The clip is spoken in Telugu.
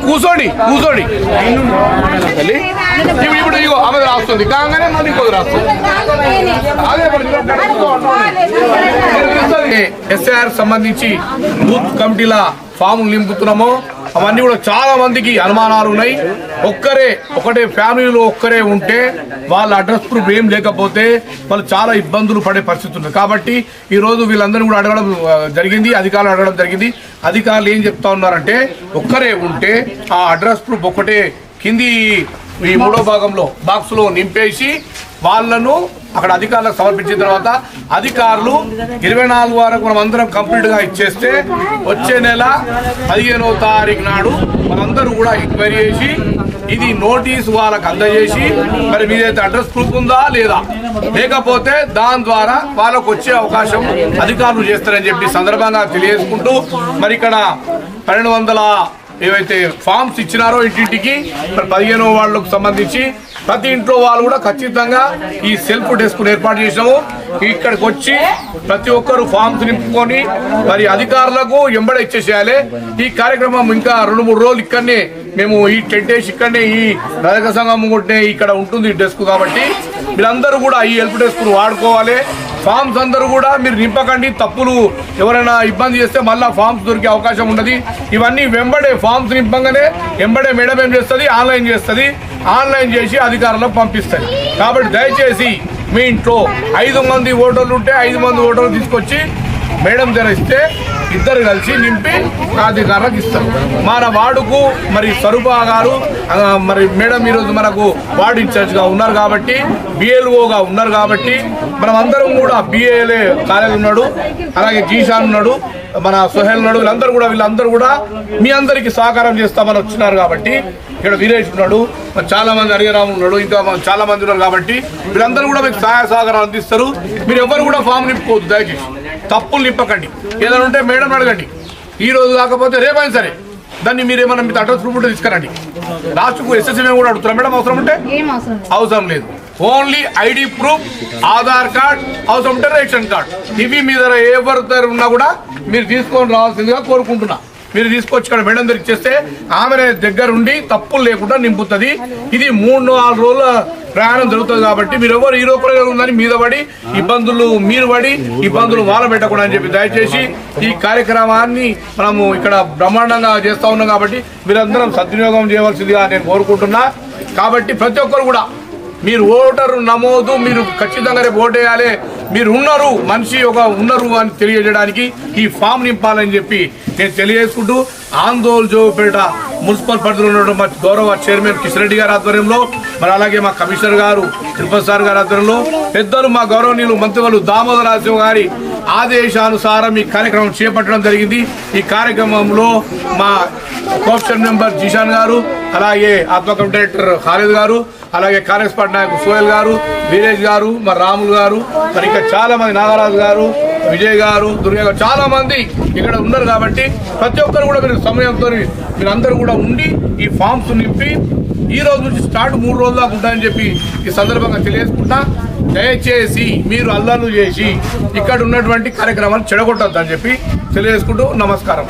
కూర్చోండి ఇప్పుడు ఇగో ఆమె రాస్తుంది కాగానే మళ్ళీ ఇంకొక రాస్తుంది. ఎస్ఐఆర్ సంబంధించి బూత్ కమిటీల ఫామ్లు నింపుతున్నామో అవన్నీ కూడా చాలా మందికి అనుమానాలు ఉన్నాయి. ఒకటే ఫ్యామిలీలో ఒక్కరే ఉంటే వాళ్ళ అడ్రస్ ప్రూఫ్ ఏం లేకపోతే వాళ్ళు చాలా ఇబ్బందులు పడే పరిస్థితి ఉంది. కాబట్టి ఈరోజు వీళ్ళందరినీ కూడా అడగడం జరిగింది, అధికారులు అడగడం జరిగింది. అధికారులు ఏం చెప్తా ఉన్నారంటే ఒక్కరే ఉంటే ఆ అడ్రస్ ప్రూఫ్ ఒక్కటే కింది ఈ 3వ భాగంలో బాక్స్లో నింపేసి వాళ్ళను అక్కడ అధికారులకు సమర్పించిన తర్వాత అధికారులు 24 వరకు మనం అందరం కంప్లీట్గా ఇచ్చేస్తే వచ్చే నెల 15వ తారీఖు నాడు మనందరూ కూడా ఎంక్వైరీ చేసి ఇది నోటీసు వాళ్ళకు అందజేసి మరి మీదైతే అడ్రస్ ప్రూఫ్ ఉందా లేదా లేకపోతే దాని ద్వారా వాళ్ళకు వచ్చే అవకాశం అధికారులు చేస్తారని చెప్పి సందర్భంగా తెలియజేసుకుంటూ మరి ఇక్కడ 1200 ఏవైతే ఫామ్స్ ఇచ్చినారో ఇంటింటికి 15వ వార్డులకు సంబంధించి ప్రతి ఇంట్లో వాళ్ళు కూడా ఖచ్చితంగా ఈ సెల్ఫ్ డెస్క్ ఏర్పాటు చేసినాము. ఇక్కడికి వచ్చి ప్రతి ఒక్కరు ఫామ్స్ నింపుకొని మరి అధికారులకు ఎంబడ ఇచ్చేసేయాలి. ఈ కార్యక్రమం ఇంకా 2-3 రోజులు ఇక్కడనే మేము ఈ టెంట్ వేసి ఇక్కడనే ఈ రజక సంఘం కొట్టే ఇక్కడ ఉంటుంది డెస్క్. కాబట్టి మీరందరూ కూడా ఈ హెల్ప్ డెస్క్ వాడుకోవాలి. ఫామ్స్ అందరూ కూడా మీరు నింపకండి, తప్పులు ఎవరైనా ఇబ్బంది చేస్తే మళ్ళీ ఫామ్స్ దొరికే అవకాశం ఉండదు. ఇవన్నీ వెంబడే ఫామ్స్ నింపంగానే వెంబడే మేడం ఏం చేస్తుంది, ఆన్లైన్ చేసి అధికారులకు పంపిస్తుంది. కాబట్టి దయచేసి మీ ఇంట్లో 5 మంది ఓటర్లు ఉంటే 5 మంది ఓటర్లు తీసుకొచ్చి మేడం దగ్గర ఇస్తే ఇద్దరు కలిసి నింపి అధికారులకు ఇస్తారు. మన వార్డుకు మరి స్వరూప గారు మరి మేడం ఈరోజు మనకు వార్డు ఇన్ఛార్జ్గా ఉన్నారు కాబట్టి, బిఎల్ఓగా ఉన్నారు కాబట్టి మనం అందరం కూడా బిఏఎల్ఏ కాలేజ్ ఉన్నాడు, అలాగే జీషాన్ ఉన్నాడు, మన సుహేల్ ఉన్నాడు, వీళ్ళందరూ కూడా మీ అందరికీ సహకారం చేస్తామని వచ్చినారు. కాబట్టి ఇక్కడ వీరేష్ ఉన్నాడు, చాలా మంది హరిరాము ఉన్నాడు, ఇంకా చాలా మంది ఉన్నారు. కాబట్టి వీళ్ళందరూ కూడా మీకు సహాయ సహకారం అందిస్తారు. మీరు ఎవరు కూడా ఫామ్ నింపుకోవద్దు, దయచేసి తప్పులు నింపకండి. ఏదైనా ఉంటే మేడం అడగండి, ఈ రోజు కాకపోతే రేపైనా సరే దాన్ని మీరు ఏమన్నా మీ అడ్రస్ ప్రూఫ్ ఉంటే తీసుకురండి. లాస్ట్కు ఎస్ఎస్ఎం కూడా అడుగుతున్నారు మేడం, అవసరం ఉంటే అవసరం లేదు, only ID proof, Aadhaar card, అవసరం ఉంటే రేషన్ కార్డ్, ఇవి మీ దగ్గర ఎవరి ఉన్నా కూడా మీరు తీసుకొని రావాల్సిందిగా కోరుకుంటున్నా. మీరు తీసుకొచ్చి ఇక్కడ మేడం దగ్గర ఇచ్చేస్తే ఆమె దగ్గర ఉండి తప్పులు లేకుండా నింపుతుంది. ఇది 3-4 రోజుల ప్రయాణం జరుగుతుంది. కాబట్టి మీరు ఎవరు హీరో ఉందని మీద పడి ఇబ్బందులు వాళ్ళ పెట్టకూడదు అని చెప్పి దయచేసి ఈ కార్యక్రమాన్ని మనము ఇక్కడ బ్రహ్మాండంగా చేస్తూ ఉన్నాం. కాబట్టి మీరందరం సద్వినియోగం చేయవలసిందిగా నేను కోరుకుంటున్నా. కాబట్టి ప్రతి ఒక్కరు కూడా మీరు ఓటరు నమోదు, మీరు ఖచ్చితంగా రేపు ఓటు వేయాలి, మీరు ఉన్నారు అని తెలియజేయడానికి ఈ ఫామ్ నింపాలని చెప్పి నేను తెలియజేసుకుంటూ ఆందోళనపేట మున్సిపల్ పరిధిలో ఉన్న మా గౌరవ చైర్మన్ కిషన్ రెడ్డి గారి ఆధ్వర్యంలో, మరి అలాగే మా కమిషనర్ గారు తిరుపతి సార్ గారి ఆధ్వర్యంలో, పెద్దలు మా గౌరవనీయులు మంత్రివర్యులు దామోదర రాజశేఖర్ గారి ఆదేశానుసారం ఈ కార్యక్రమం చేపట్టడం జరిగింది. ఈ కార్యక్రమంలో మా కోఆప్షన్ మెంబర్ జీషాన్ గారు, అలాగే ఆత్మ డైరెక్టర్ ఖాలిద్ గారు, అలాగే కాంగ్రెస్ పార్టీ నాయకులు సోహెల్ గారు, వీరేష్ గారు, మరి రాములు గారు, మరి ఇంకా చాలా మంది నాగరాజు గారు, విజయ్ గారు, దుర్గా గారు, చాలా మంది ఇక్కడ ఉన్నారు. కాబట్టి ప్రతి ఒక్కరు కూడా మీరు సమయంతో మీరందరూ కూడా ఉండి ఈ ఫామ్స్ నింపి ఈ రోజు నుంచి స్టార్ట్ 3 రోజుల దాకా ఉంటాయని చెప్పి ఈ సందర్భంగా తెలియజేసుకుంటా. దయచేసి మీరు అల్లర్లు చేసి ఇక్కడ ఉన్నటువంటి కార్యక్రమాలు చెడగొట్టద్దని చెప్పి తెలియజేసుకుంటూ నమస్కారం.